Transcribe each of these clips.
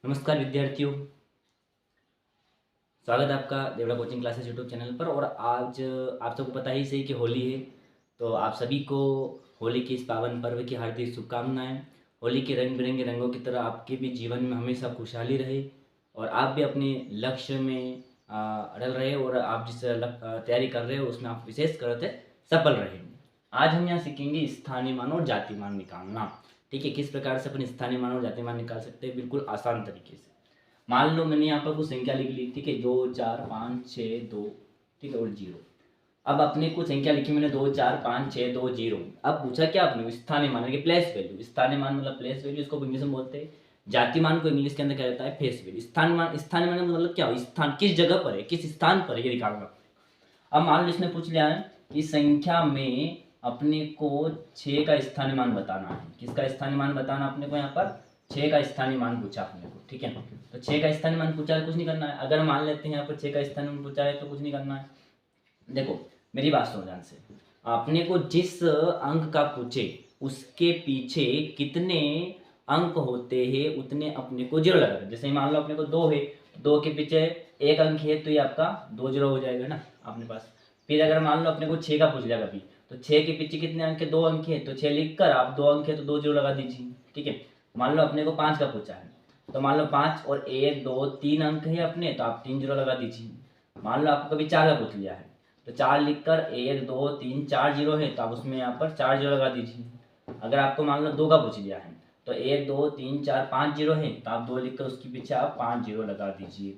नमस्कार विद्यार्थियों, स्वागत है आपका Deora coaching classes YouTube channel पर। और आज आप सबको पता ही सही कि होली है, तो आप सभी को होली के इस पावन पर्व की हार्दिक शुभकामनाएं। होली के रंग बिरंगे रंगों की तरह आपके भी जीवन में हमेशा खुशहाली रहे और आप भी अपने लक्ष्य में अड़ल रहे और आप जिस तैयारी कर रहे हो उसमें आप विशेष करते सफल रहे। आज हम यहाँ सीखेंगे स्थानीय मान और जाति मान निकालना। ठीक है, किस प्रकार से अपन स्थानीय मान और जाति मान निकाल सकते हैं बिल्कुल आसान तरीके से। मान लो मैंने यहाँ पर कुछ संख्या लिख ली, ठीक है, 2 4 5 6 2, ठीक है, और 0। अब अपने कुछ संख्या लिखी मैंने 2 4 5 6 2 0। अब पूछा क्या आपने, स्थानीय मान कि प्लेस वैल्यू। स्थानीय मान मतलब प्लेस वैल्यू, इसको इंग्लिश में बोलते हैं। जाति मान को इंग्लिश के अंदर क्या रहता है, फेस वैल्यू। स्थानीय मान मतलब क्या हो, स्थान किस जगह पर है, किस स्थान पर है, ये निकालना। अब मान लो इसने पूछ लिया है कि संख्या में अपने को 6 का स्थानीय मान बताना है। किसका स्थानीय मान बताना अपने को, यहाँ पर 6 का स्थानीय मान पूछा अपने को, ठीक है। तो 6 का स्थानीय मान पूछा है, कुछ नहीं करना है। अगर मान लेते हैं यहाँ पर 6 का स्थानीय मान पूछा है तो कुछ नहीं करना है। देखो मेरी बात सुनो ध्यान से। अपने को जिस अंक का पूछे उसके पीछे कितने अंक होते हैं उतने अपने को 0 लगा। जैसे मान लो अपने को 2 है, 2 के पीछे 1 अंक है तो ये आपका 2 0 हो जाएगा ना अपने पास। फिर अगर मान लो अपने को 6 का पूछ लिया कभी, तो 6 के पीछे कितने अंक है, 2 अंक है, तो 6 लिख कर आप 2 अंक है तो 2 0 लगा दीजिए, ठीक है। मान लो अपने को 5 का पूछा है, तो मान लो 5 और 1 2 3 अंक है अपने, तो आप 3 0 लगा दीजिए। मान लो आपको कभी 4 का पूछ लिया है, तो 4 लिख कर 1 2 3 4 0 है, तो आप उसमें यहाँ पर 4 0 लगा दीजिए। अगर आपको मान लो 2 का पूछ लिया है, तो 1 2 3 4 5 0 है, तो आप 2 लिख कर उसके पीछे आप 5 0 लगा दीजिए,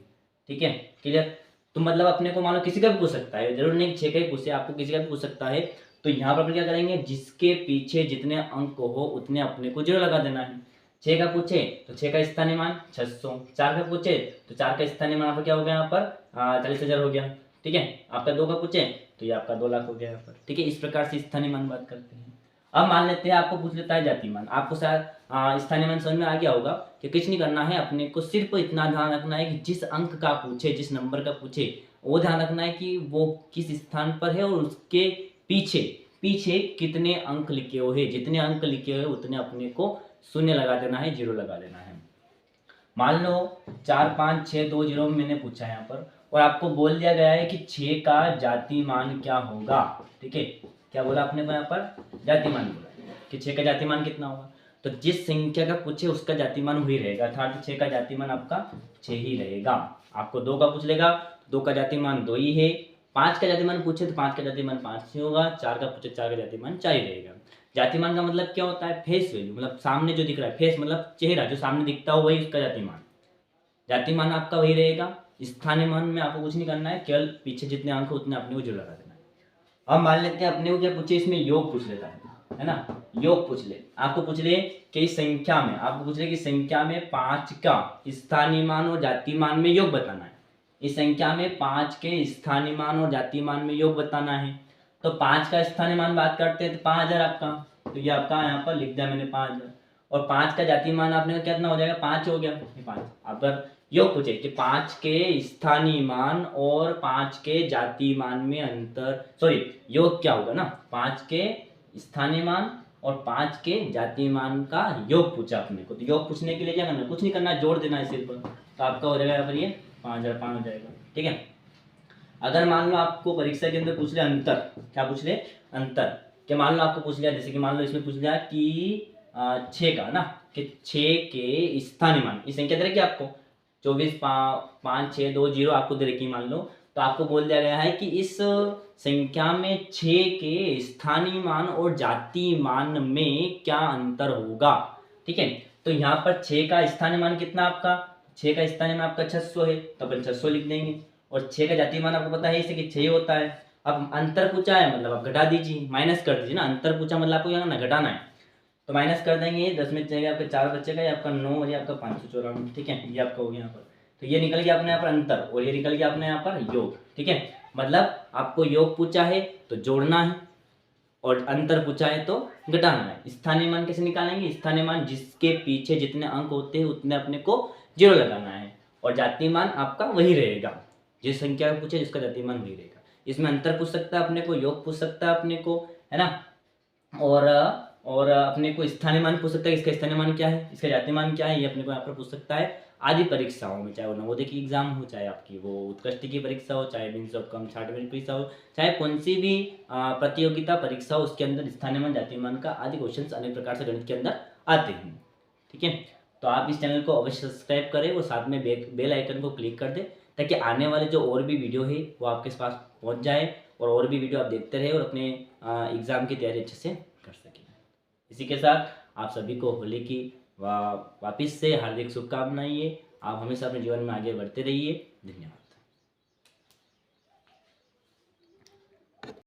ठीक है। क्लियर। तो मतलब अपने को मान लो किसी का भी पूछ सकता है, जरूर नहीं 6 का ही पूछे, आपको किसी का भी पूछ सकता है। तो यहाँ पर अपन क्या करेंगे, जिसके पीछे जितने अंक हो उतने अपने को 0 लगा देना है। 6 का पूछे तो 6 का स्थानीय मान 600। 4 का पूछे तो 4 का स्थानीय मान आपका क्या हो गया, यहाँ पर 40,000 हो गया, ठीक है। आपका 2 का पूछे तो ये आपका 2 लाख हो गया यहाँ पर, ठीक है। इस प्रकार से स्थानीय मान बात करते हैं। अब मान लेते हैं आपको पूछ लेता है जाति मान। आपको शायद स्थानीय मान समझ में आ गया होगा कि कुछ नहीं करना है, अपने को सिर्फ इतना ध्यान रखना है कि जिस अंक का पूछे, जिस नंबर का पूछे, वो ध्यान रखना है कि वो किस स्थान पर है और उसके पीछे पीछे कितने अंक लिखे हुए हैं। जितने अंक लिखे हुए उतने अपने को 0 लगा देना है, 0 लगा देना है। मान लो 4 5 6 2 0 मैंने पूछा है यहाँ पर, और आपको बोल दिया गया है कि 6 का जाति मान क्या होगा, ठीक है। क्या बोला आपने को यहाँ पर, जाति मान बोला कि 6 का जाति मान कितना होगा। तो जिस संख्या का पूछे उसका जाति मान वही रहेगा, अर्थात 6 का जाति मान आपका 6 ही रहेगा। आपको 2 का पूछ लेगा, 2 का जाति मान 2 ही है। 5 का जाति मान पूछे तो 5 का जाति मान 5 ही होगा। 4 का पूछे 4 का जाति मान 4 ही रहेगा। जातिमान का मतलब क्या होता है, फेस वैल्यू, मतलब सामने जो दिख रहा है, फेस मतलब चेहरा जो सामने दिखता हो वही उसका जातिमान। जातिमान आपका वही रहेगा। स्थानीय मान में आपको कुछ नहीं करना है, केवल पीछे जितने अंक उतने अपने को 0 लगा देना है। अब मान लेते हैं अपने को क्या पूछे, इसमें योग पूछ लेता है ना। योग पूछ ले, आपको पूछ ले कि इस संख्या में, आपको पूछ ले कि संख्या में 5 का स्थानीय मान और जाति मान में योग बताना है। इस संख्या में 5 के स्थानीय मान और जाति मान में योग बताना है। तो 5 का स्थानीय मान बात करते हैं तो 5000 आपका, तो ये आपका यहाँ पर लिख दिया मैंने 5000। और 5 का जाति मान आपने का कितना हो जाएगा, 5 हो गया, ये 5। अगर योग पूछे कि 5 के स्थानीय मान और 5 के जाति मान में अंतर, सॉरी योग क्या होगा ना, 5 के स्थानीय मान और 5 के जाति मान का योग पूछा अपने को। तो योग पूछने के लिए क्या करना, कुछ नहीं करना, जोड़ देना है सिर्फ, तो आपका हो जाएगा यहाँ पर ये 5005 हो जाएगा, ठीक है। अगर मान लो आपको परीक्षा के अंदर पूछ लिया अंतर, क्या पूछ ले, अंतर, क्या मान लो आपको पूछ लिया, जैसे कि मान लो इसमें पूछ लिया कि 6 का ना, कि 6 के स्थानीय मान, इस संख्या दे रखी आपको 24 5 6 2 0 आपको दे रखी मान लो। तो आपको बोल दिया गया है कि इस संख्या में 6 के स्थानीय मान और जाति मान में क्या अंतर होगा, ठीक है। तो यहाँ पर 6 का स्थानीय मान कितना आपका, 6 का स्थानीय मान आपका 600 है, तो अपन 600 लिख देंगे। और 6 का जाति मान आपको पता है इसे कि 6 होता है। अब अंतर पूछा है मतलब आप घटा दीजिए, माइनस कर दीजिए ना। अंतर पूछा मतलब आपको यहाँ ना घटाना है, तो माइनस कर देंगे। 10 में जाएगा आपका 4 बचेगा, ये आपका 9 और ये आपका 594, ठीक है। ये आपका हो गया यहाँ पर, तो ये निकल गया अपने यहाँ पर अंतर और ये निकल गया अपने यहाँ पर योग, ठीक है। मतलब आपको योग पूछा है तो जोड़ना है और अंतर पूछा है तो घटाना है। स्थानीय मान कैसे निकालेंगे, स्थानीय मान जिसके पीछे जितने अंक होते हैं उतने अपने को 0 लगाना है, और जाति मान आपका वही रहेगा, जिस संख्या पूछे जिसका जाति मान वही रहेगा। इसमें अंतर पूछ सकता है अपने को, योग पूछ सकता है अपने को, है ना। और और अपने को स्थानीय मान पूछ सकता है, इसका स्थानीय मान क्या है, इसका जातीय मान क्या है, ये अपने को यहाँ पर पूछ सकता है। आदि परीक्षाओं में, चाहे वो नवोदय की एग्जाम हो, चाहे आपकी वो उत्कृष्ट की परीक्षा हो, चाहे मीन्स ऑफ कम 60 मिनट परीक्षा हो, चाहे कौन सी भी प्रतियोगिता परीक्षा हो, उसके अंदर स्थानीय मान, जातीय मान का आदि क्वेश्चन अनेक प्रकार से गणित के अंदर आते हैं। ठीक है, तो आप इस चैनल को अवश्य सब्सक्राइब करें और साथ में बेल आइकन को क्लिक कर दें, ताकि आने वाले जो और भी वीडियो है वो आपके पास पहुंच जाए और भी वीडियो आप देखते रहे और अपने एग्ज़ाम की तैयारी अच्छे से कर सकें। इसी के साथ आप सभी को होली की वापस से हार्दिक शुभकामनाएं। आप हमेशा अपने जीवन में आगे बढ़ते रहिए। धन्यवाद।